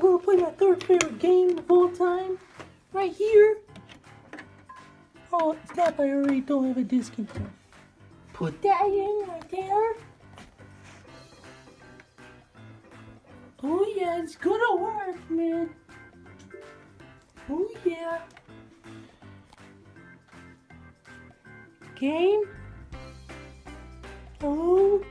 gonna play my third favorite game of all time. Right here. Oh, snap, I already don't have a disc in here. Put that in right there. Oh yeah, it's gonna work, man. Oh yeah. Game. Oh.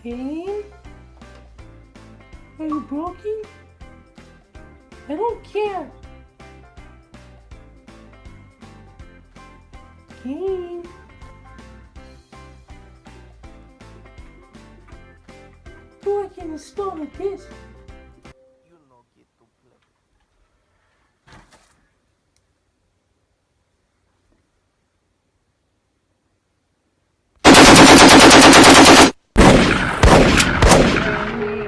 Game? Are you broken? I don't care. Game? Oh, I can install a disc. You no get to play.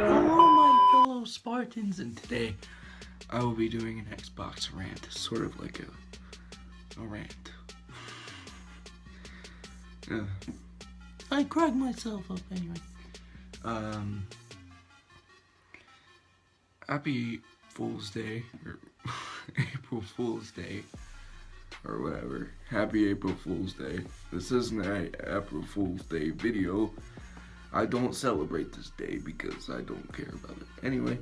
Hello, my fellow Spartans, and today I will be doing an Xbox rant, sort of like a rant. I cracked myself up anyway. Happy Fool's Day, or April Fool's Day, or whatever. Happy April Fool's Day. This isn't an April Fool's Day video. I don't celebrate this day because I don't care about it. Anyway,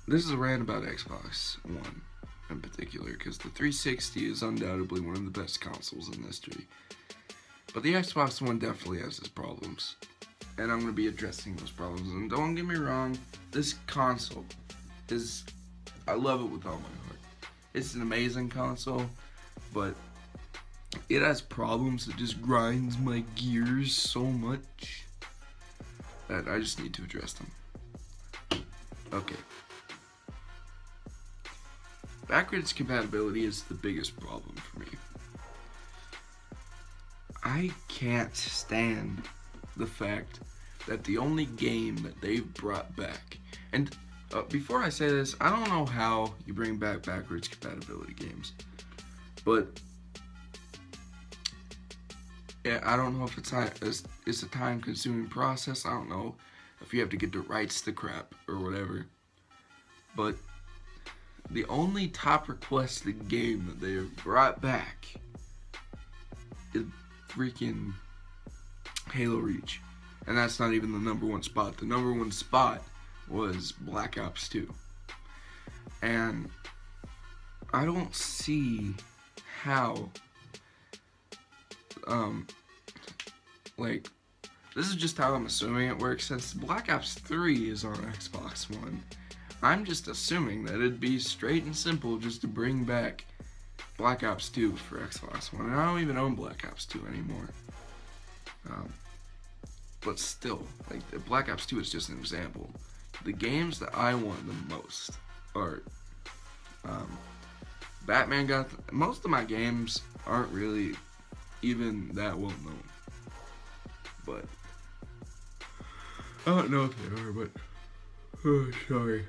this is a rant about Xbox One in particular, because the 360 is undoubtedly one of the best consoles in history. But the Xbox One definitely has its problems, and I'm going to be addressing those problems. And don't get me wrong, this console is, I love it with all my heart. It's an amazing console, but it has problems that just grinds my gears so much that I just need to address them. Okay. Backwards compatibility is the biggest problem for me. I can't stand the fact that the only game that they've brought back, and before I say this, I don't know how you bring back backwards compatibility games, but yeah, I don't know if it's a time-consuming process. I don't know if you have to get the rights to crap or whatever, but the only top requested game that they have brought back is freaking Halo Reach. And that's not even the number one spot. The number one spot was Black Ops 2. And I don't see how, this is just how I'm assuming it works. Since Black Ops 3 is on Xbox One, I'm just assuming that it'd be straight and simple just to bring back Black Ops 2 for Xbox One. And I don't even own Black Ops 2 anymore. But still, like, Black Ops 2 is just an example. The games that I want the most are Batman Gotham. Most of my games aren't really even that well known. But I don't know if they are, but oh, sorry.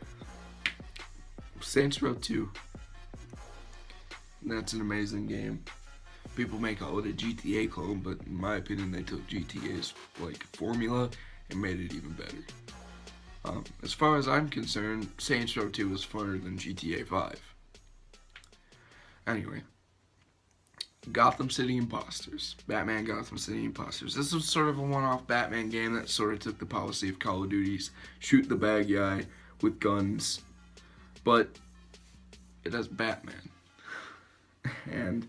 Saints Row 2. That's an amazing game. People may call it a GTA clone, but in my opinion, they took GTA's like formula and made it even better. As far as I'm concerned, Saints Row 2 is funner than GTA 5. Anyway, Gotham City Imposters. Batman Gotham City Imposters. This was sort of a one-off Batman game that sort of took the policy of Call of Duty's shoot the bad guy with guns, but it has Batman. And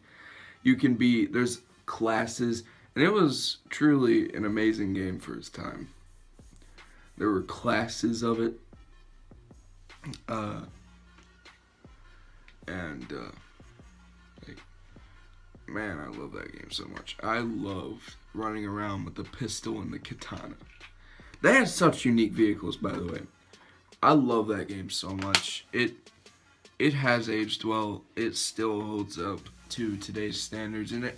you can be, there's classes, and it was truly an amazing game for its time. There were classes of it, like, man, I love that game so much. I loved running around with the pistol and the katana. They had such unique vehicles, by the way. I love that game so much. It has aged well. It still holds up to today's standards, and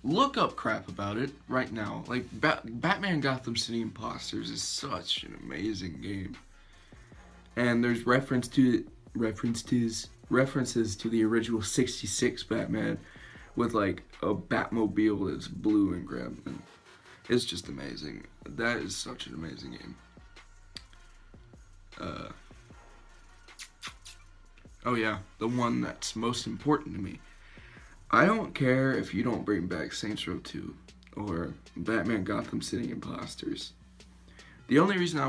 look up crap about it right now. Like Batman Gotham City Imposters is such an amazing game, and there's references references to the original '66 Batman with like a Batmobile that's blue and grim, and it's just amazing. That is such an amazing game. Oh yeah, the one that's most important to me. I don't care if you don't bring back Saints Row 2 or Batman Gotham City Imposters. The only reason I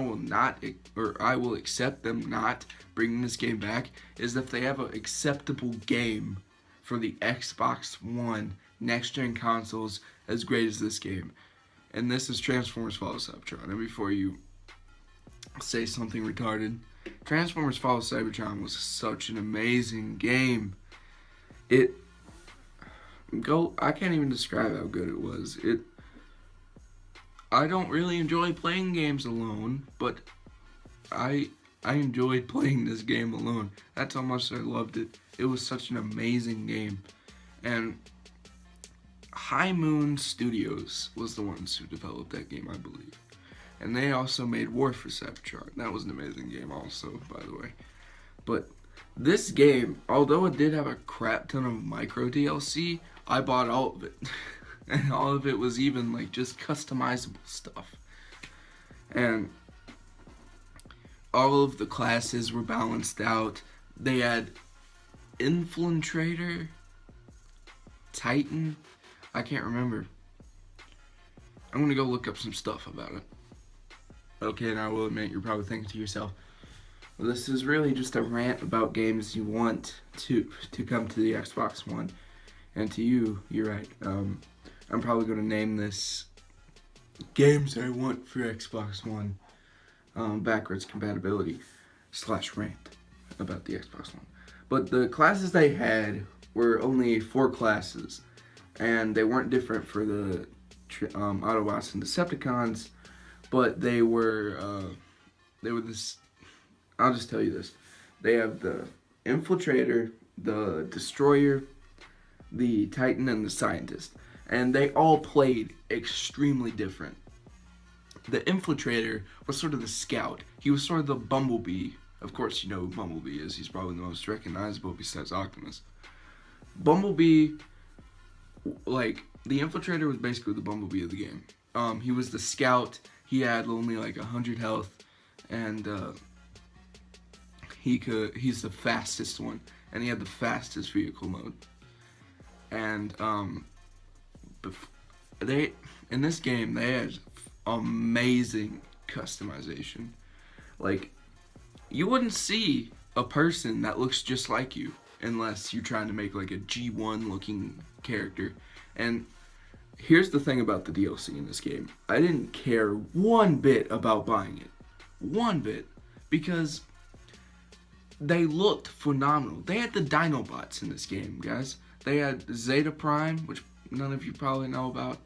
will accept them not bringing this game back is if they have an acceptable game for the Xbox One next-gen consoles as great as this game. And this is Transformers Fall Cybertron. And before you say something retarded, Transformers Fall Cybertron was such an amazing game. I can't even describe how good it was. I don't really enjoy playing games alone, but I enjoyed playing this game alone. That's how much I loved it. It was such an amazing game. And High Moon Studios was the ones who developed that game, I believe. And they also made War for Cybertron. That was an amazing game also, by the way. But this game, although it did have a crap ton of micro DLC, I bought all of it. And all of it was even like just customizable stuff. And all of the classes were balanced out. They had Infiltrator, Titan, I can't remember. I'm gonna go look up some stuff about it. Okay, and I will admit, you're probably thinking to yourself, well, this is really just a rant about games you want to come to the Xbox One. And to you, you're right. I'm probably going to name this Games I Want for Xbox One backwards compatibility / rant about the Xbox One. But the classes they had were only 4 classes, and they weren't different for the Autobots and Decepticons, but they were this. I'll just tell you this: they have the Infiltrator, the Destroyer, the Titan, and the Scientist, and they all played extremely different. The Infiltrator was sort of the scout. He was sort of the Bumblebee. Of course, you know who Bumblebee is. He's probably the most recognizable besides Optimus. Bumblebee, like, the Infiltrator was basically the Bumblebee of the game. He was the scout. He had only like 100 health, and he's the fastest one, and he had the fastest vehicle mode. And in this game they had amazing customization. Like, you wouldn't see a person that looks just like you unless you're trying to make like a G1 looking character. And here's the thing about the DLC in this game. I didn't care one bit about buying it. One bit. Because they looked phenomenal. They had the Dinobots in this game, guys. They had Zeta Prime, which none of you probably know about.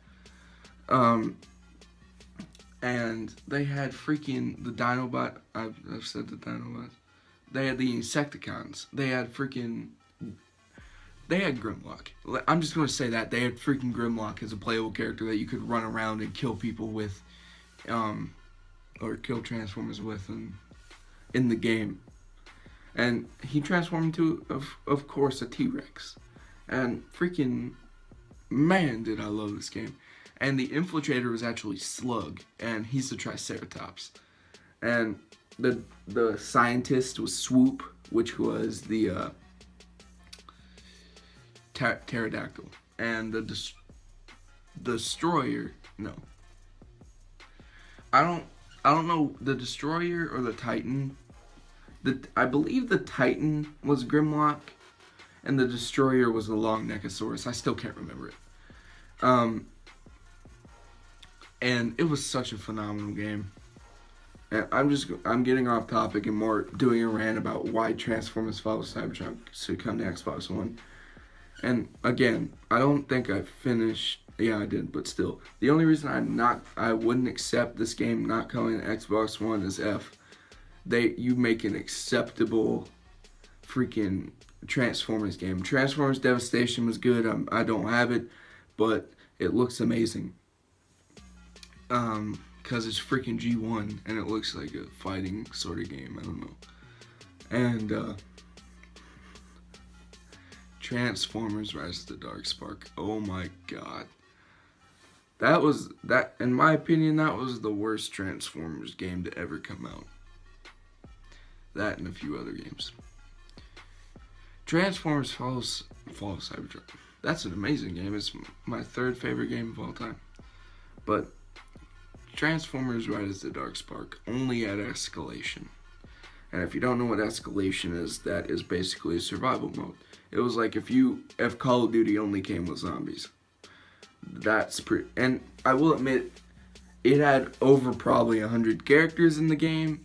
And they had freaking the Dinobot. I've said the Dinobots. They had the Insecticons. They had Grimlock. I'm just going to say that. They had freaking Grimlock as a playable character that you could run around and kill people with, or kill Transformers with in the game. And he transformed into, of course, a T-Rex. And freaking, man, did I love this game. And the Infiltrator was actually Slug, and he's the Triceratops. And the Scientist was Swoop, which was the Pterodactyl. And the Destroyer, no. I don't know, the Destroyer or the Titan. I believe the Titan was Grimlock, and the Destroyer was the Long Neckosaurus. I still can't remember it. And it was such a phenomenal game. And I'm getting off topic and more doing a rant about why Transformers Fall Cybertron should come to Xbox One. And again, I don't think I finished. Yeah, I did, but still, the only reason I wouldn't accept this game not coming to Xbox One is you make an acceptable freaking Transformers game. Transformers Devastation was good. I don't have it, but it looks amazing. Cause it's freaking G1 and it looks like a fighting sort of game. I don't know. And Transformers Rise of the Dark Spark. Oh my god. That was, in my opinion, that was the worst Transformers game to ever come out. That and a few other games. Transformers Fall of Cybertron. That's an amazing game. It's my third favorite game of all time. But Transformers Rise of the Dark Spark only at escalation. And if you don't know what escalation is, that is basically a survival mode. It was like if Call of Duty only came with zombies. That's pretty, and I will admit, it had over probably 100 characters in the game,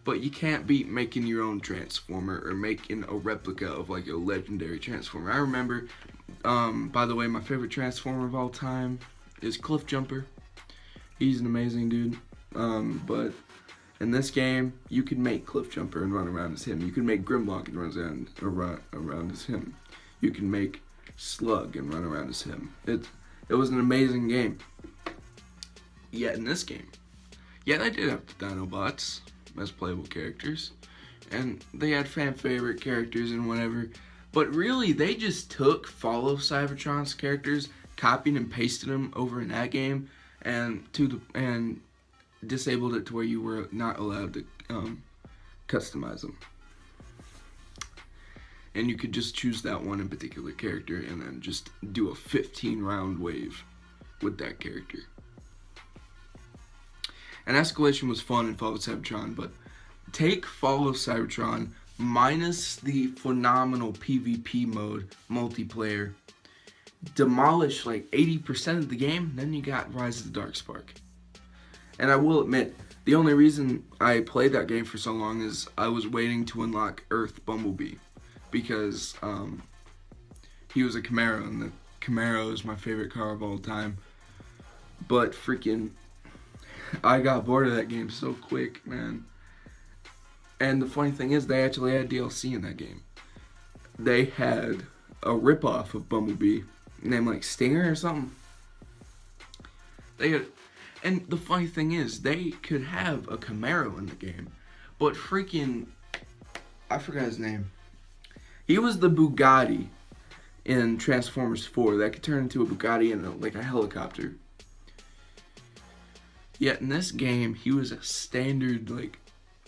but you can't beat making your own Transformer or making a replica of like a legendary Transformer. I remember, by the way, my favorite Transformer of all time is Cliff Jumper. He's an amazing dude, but in this game, you can make Cliff Jumper and run around as him. You can make Grimlock and run around as him. You can make Slug and run around as him. It was an amazing game. Yet in this game, they did have the Dinobots as playable characters, and they had fan favorite characters and whatever. But really, they just took Fall of Cybertron's characters, copied and pasted them over in that game, and disabled it to where you were not allowed to customize them. And you could just choose that one in particular character and then just do a 15-round wave with that character. And escalation was fun in Fall of Cybertron, but take Fall of Cybertron minus the phenomenal PvP mode multiplayer, demolish like 80% of the game, then you got Rise of the Dark Spark. And I will admit, the only reason I played that game for so long is I was waiting to unlock Earth Bumblebee, because he was a Camaro, and the Camaro is my favorite car of all time. But freaking, I got bored of that game so quick, man. And the funny thing is, they actually had DLC in that game. They had a ripoff of Bumblebee named like Stinger or something. And the funny thing is, they could have a Camaro in the game, but freaking, I forgot his name. He was the Bugatti in Transformers 4 that could turn into a Bugatti and like a helicopter. Yet in this game, he was a standard, like,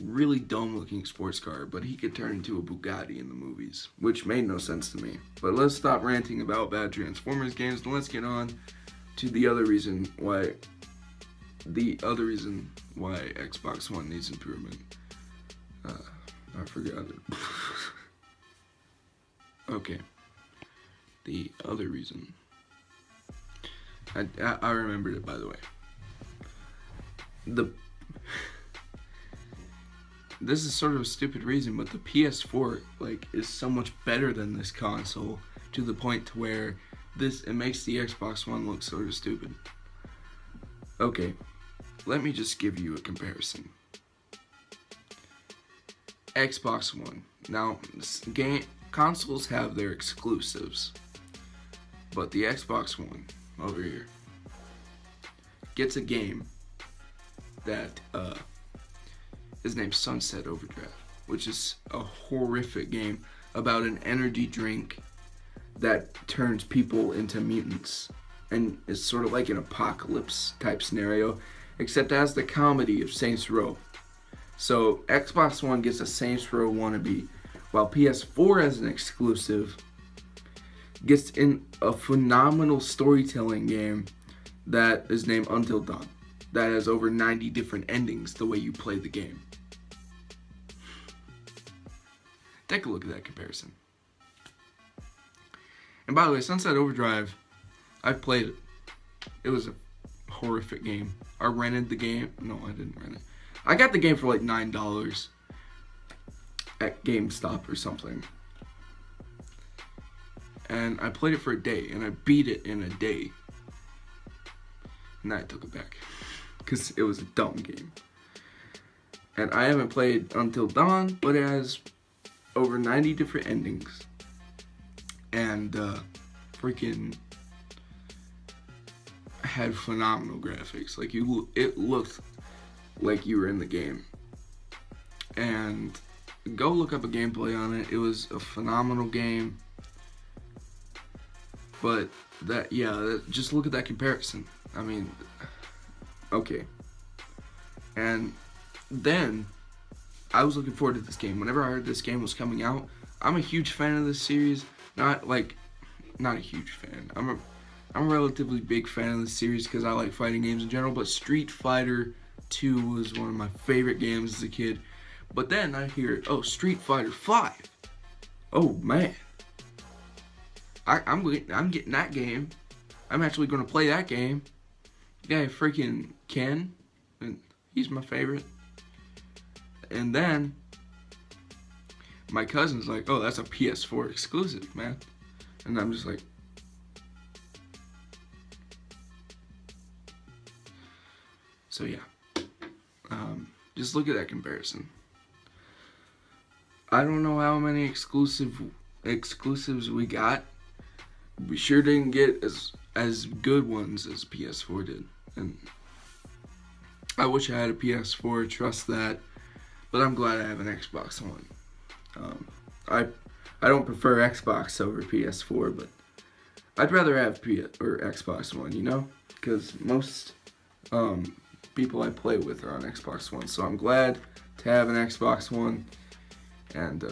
really dumb-looking sports car, but he could turn into a Bugatti in the movies, which made no sense to me. But let's stop ranting about bad Transformers games, and let's get on to the other reason why Xbox One needs improvement. I forgot it. Okay. The other reason. I remembered it, by the way. This is sort of a stupid reason, but the PS4 is so much better than this console, to the point to where it makes the Xbox One look sort of stupid. Okay, let me just give you a comparison. Xbox One. Now, consoles have their exclusives, but the Xbox One over here gets a game that is named Sunset Overdrive, which is a horrific game about an energy drink that turns people into mutants, and is sort of like an apocalypse type scenario, except as the comedy of Saints Row. So Xbox One gets a Saints Row wannabe, while PS4 as an exclusive gets in a phenomenal storytelling game that is named Until Dawn, that has over 90 different endings the way you play the game. Take a look at that comparison. And by the way, Sunset Overdrive, I played it. It was a horrific game. I rented the game. No, I didn't rent it. I got the game for like $9 at GameStop or something. And I played it for a day, and I beat it in a day. And then I took it back, because it was a dumb game. And I haven't played Until Dawn, but it has over 90 different endings. And freaking had phenomenal graphics. It looked like you were in the game. And go look up a gameplay on it. It was a phenomenal game. But just look at that comparison. I mean, okay. And then I was looking forward to this game. Whenever I heard this game was coming out, I'm a huge fan of this series. Not a huge fan. I'm a relatively big fan of this series because I like fighting games in general. But Street Fighter 2 was one of my favorite games as a kid. But then I hear, oh, Street Fighter 5. Oh man, I'm getting that game. I'm actually going to play that game. Yeah, freaking Ken, and he's my favorite. And then my cousin's like, oh, that's a PS4 exclusive, man. And I'm just like, so yeah. Just look at that comparison. I don't know how many exclusives we got. We sure didn't get as good ones as PS4 did. And I wish I had a PS4, trust that. But I'm glad I have an Xbox One. I don't prefer Xbox over PS4, but I'd rather have Xbox One, you know? Because most people I play with are on Xbox One. So I'm glad to have an Xbox One. And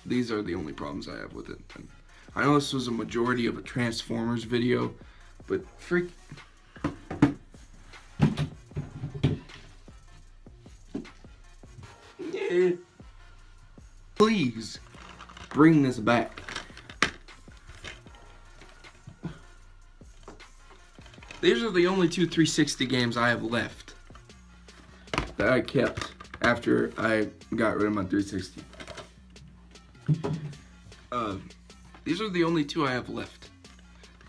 these are the only problems I have with it. And I know this was a majority of a Transformers video, but please bring this back. These are the only two 360 games I have left that I kept after I got rid of my 360. These are the only two I have left.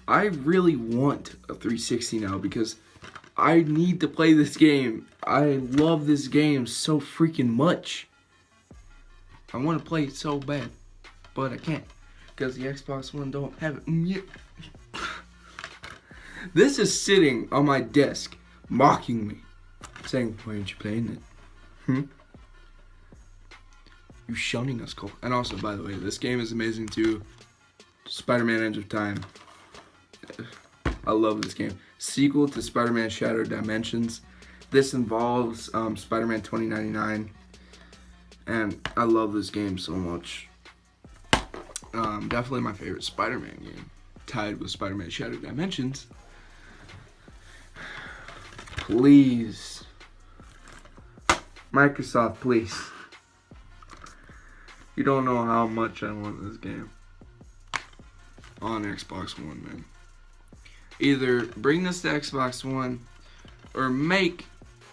I really want a 360 now because I need to play this game. I love this game so freaking much. I want to play it so bad, but I can't because the Xbox One don't have it. This is sitting on my desk, mocking me, saying, "Why aren't you playing it? You shunning us, Cole." And also, by the way, this game is amazing too. Spider-Man: Edge of Time. I love this game. Sequel to Spider-Man: Shattered Dimensions. This involves Spider-Man 2099. And I love this game so much. Definitely my favorite Spider-Man game. Tied with Spider-Man: Shattered Dimensions. Please. Microsoft, please. You don't know how much I want this game. On Xbox One, man. Either bring this to Xbox One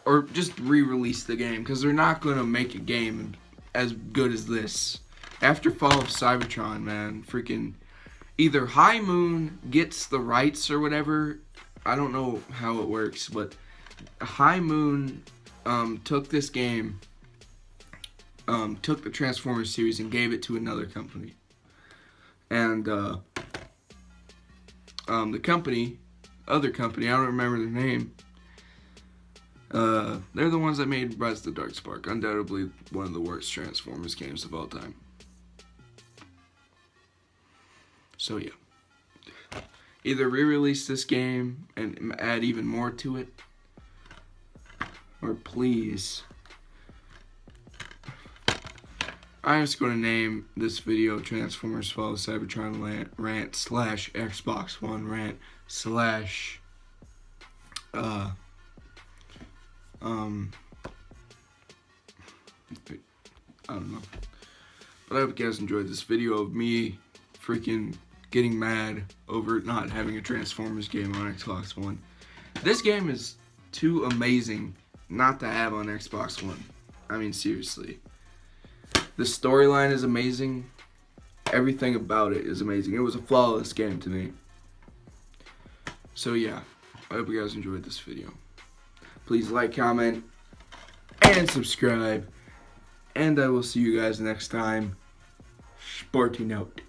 or just re-release the game, because they're not going to make a game as good as this. After Fall of Cybertron, man, freaking either High Moon gets the rights or whatever. I don't know how it works, but High Moon took this game, took the Transformers series and gave it to another company. And the other company, I don't remember their name. They're the ones that made Rise of the Dark Spark, undoubtedly one of the worst Transformers games of all time. So yeah, either re-release this game and add even more to it, or please, I'm just going to name this video Transformers Fall of Cybertron rant / Xbox One rant / I don't know. But I hope you guys enjoyed this video of me freaking getting mad over not having a Transformers game on Xbox One. This game is too amazing not to have on Xbox One. I mean, seriously. The storyline is amazing. Everything about it is amazing. It was a flawless game to me. So yeah, I hope you guys enjoyed this video. Please like, comment, and subscribe. And I will see you guys next time. Sporting out.